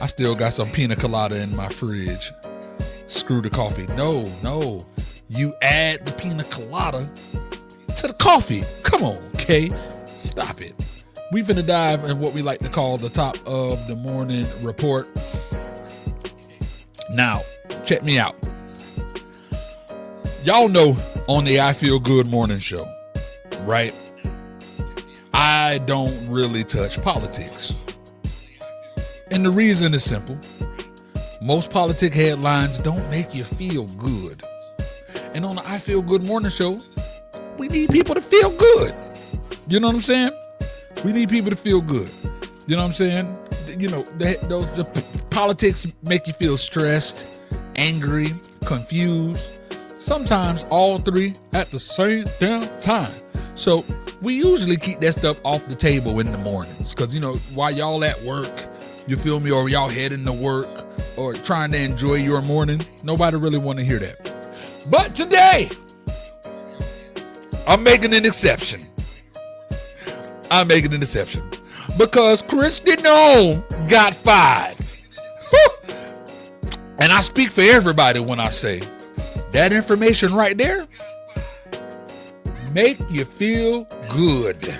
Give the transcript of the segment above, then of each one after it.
I still got some pina colada in my fridge. Screw the coffee. No. You add the pina colada to the coffee. Come on, okay? Stop it. We finna dive in what we like to call the top of the morning report. Now, check me out. Y'all know on the I Feel Good morning show, right? I don't really touch politics. And the reason is simple. Most politic headlines don't make you feel good. And on the I Feel Good morning show, we need people to feel good. You know what I'm saying? We need people to feel good. You know what I'm saying? You know, the politics make you feel stressed, angry, confused. Sometimes all three at the same damn time. So we usually keep that stuff off the table in the mornings. Because, you know, while y'all at work, you feel me, or y'all heading to work or trying to enjoy your morning, nobody really want to hear that. But today, I'm making an exception. Because Kristi Noem got 5. Whew. And I speak for everybody when I say that information right there make you feel good.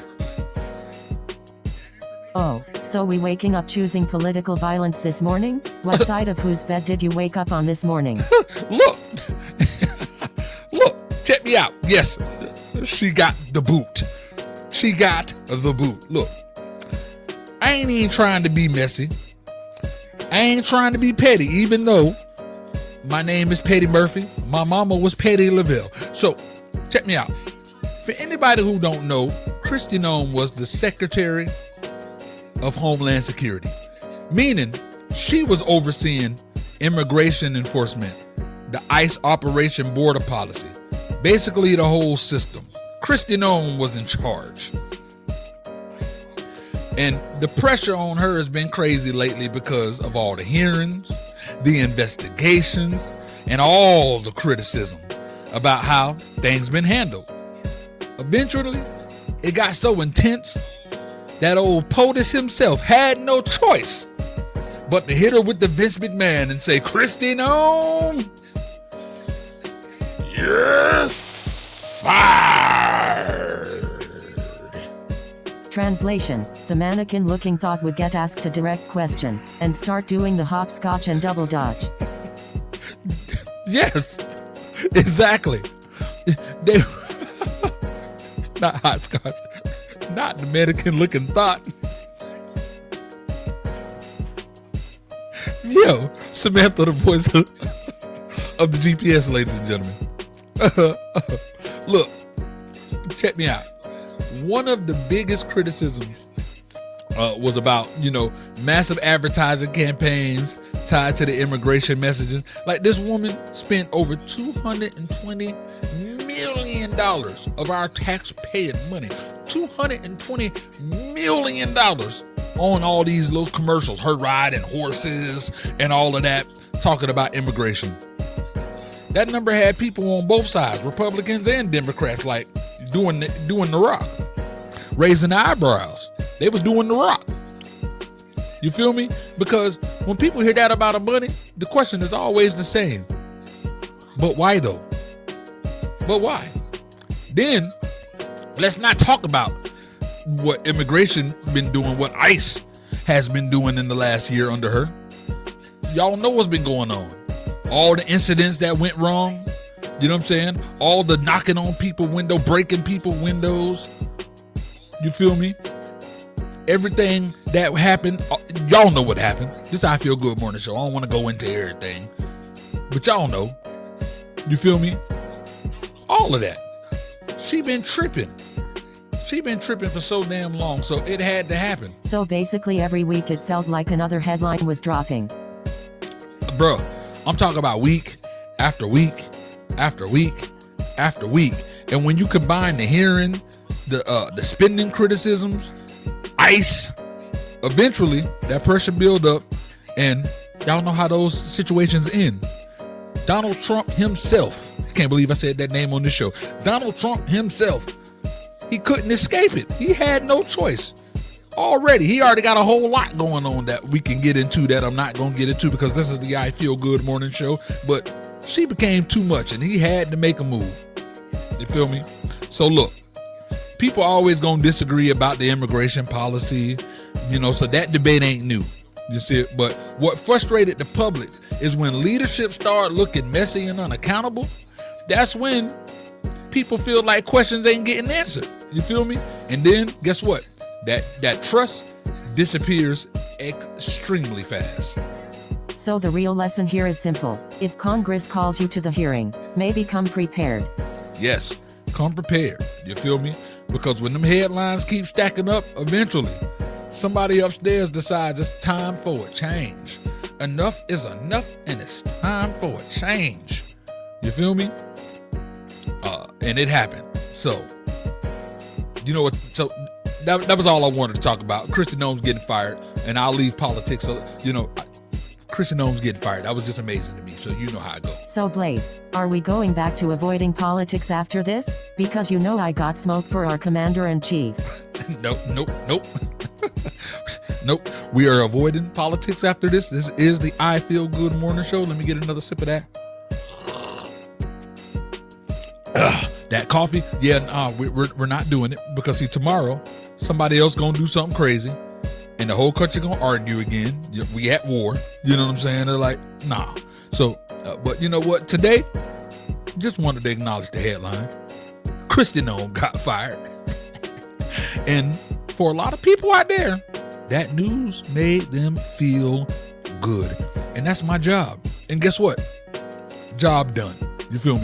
Oh, so we waking up choosing political violence this morning? What side of whose bed did you wake up on this morning? Look, check me out. Yes, she got the boot. Look, I ain't even trying to be messy. I ain't trying to be petty, even though my name is Petty Murphy. My mama was Petty LaVelle. So, check me out. For anybody who don't know, Kristi Noem was the Secretary of Homeland Security, meaning she was overseeing immigration enforcement, the ICE Operation Border Policy, basically the whole system. Kristi Noem was in charge. And the pressure on her has been crazy lately because of all the hearings, the investigations, and all the criticism about how things been handled. Eventually, it got so intense that old POTUS himself had no choice but to hit her with the Vince McMahon and say, Kristi Noem, you're fired. Translation: the mannequin-looking thought would get asked a direct question and start doing the hopscotch and double dodge. Yes, exactly. Not hopscotch. Not the mannequin-looking thought. Yo, Samantha, the voice of the GPS, ladies and gentlemen. Look, check me out. One of the biggest criticisms was about, massive advertising campaigns tied to the immigration messaging. Like, this woman spent over $220 million of our taxpaying money. $220 million on all these little commercials, her riding horses and all of that, talking about immigration. That number had people on both sides, Republicans and Democrats, like doing the rock, raising the eyebrows. They was doing the rock. You feel me? Because when people hear that about a money, the question is always the same. But why though? But why? Then let's not talk about what immigration been doing, what ICE has been doing in the last year under her. Y'all know what's been going on. All the incidents that went wrong. You know what I'm saying? All the knocking on people window, breaking people windows. You feel me? Everything that happened, y'all know what happened. This is I Feel Good morning show. I don't want to go into everything, but y'all know. You feel me? All of that. She been tripping for so damn long, so it had to happen. So basically every week it felt like another headline was dropping. Bro, I'm talking about week after week after week after week. And when you combine the hearing, the spending criticisms, ICE, eventually that pressure build up, and y'all know how those situations end. Donald Trump himself, I can't believe I said that name on this show. Donald Trump himself, he couldn't escape it. He had no choice Already, he already got a whole lot going on that we can get into that I'm not going to get into because this is the I Feel Good morning show. But she became too much and he had to make a move. You feel me? So look, people always going to disagree about the immigration policy, so that debate ain't new. You see it? But what frustrated the public is when leadership started looking messy and unaccountable, that's when people feel like questions ain't getting answered. You feel me? And then guess what? That trust disappears extremely fast. So the real lesson here is simple. If Congress calls you to the hearing, maybe come prepared. Yes, come prepared. You feel me? Because when them headlines keep stacking up, eventually somebody upstairs decides it's time for a change. Enough is enough and it's time for a change. You feel me? And it happened. So, you know what? So that was all I wanted to talk about. Kristi Noem's getting fired, and I'll leave politics. So, Kristi Noem's getting fired. That was just amazing to me. So you know how it goes. So Blaze, are we going back to avoiding politics after this? Because I got smoke for our commander-in-chief. Nope. Nope. We are avoiding politics after this. This is the I Feel Good morning show. Let me get another sip of that. That coffee, we're not doing it because see, tomorrow somebody else gonna do something crazy and the whole country gonna argue again. We at war, you know what I'm saying? They're like, nah. So, but you know what? Today, just wanted to acknowledge the headline. Kristi Noem got fired. And for a lot of people out there, that news made them feel good. And that's my job. And guess what? Job done. You feel me?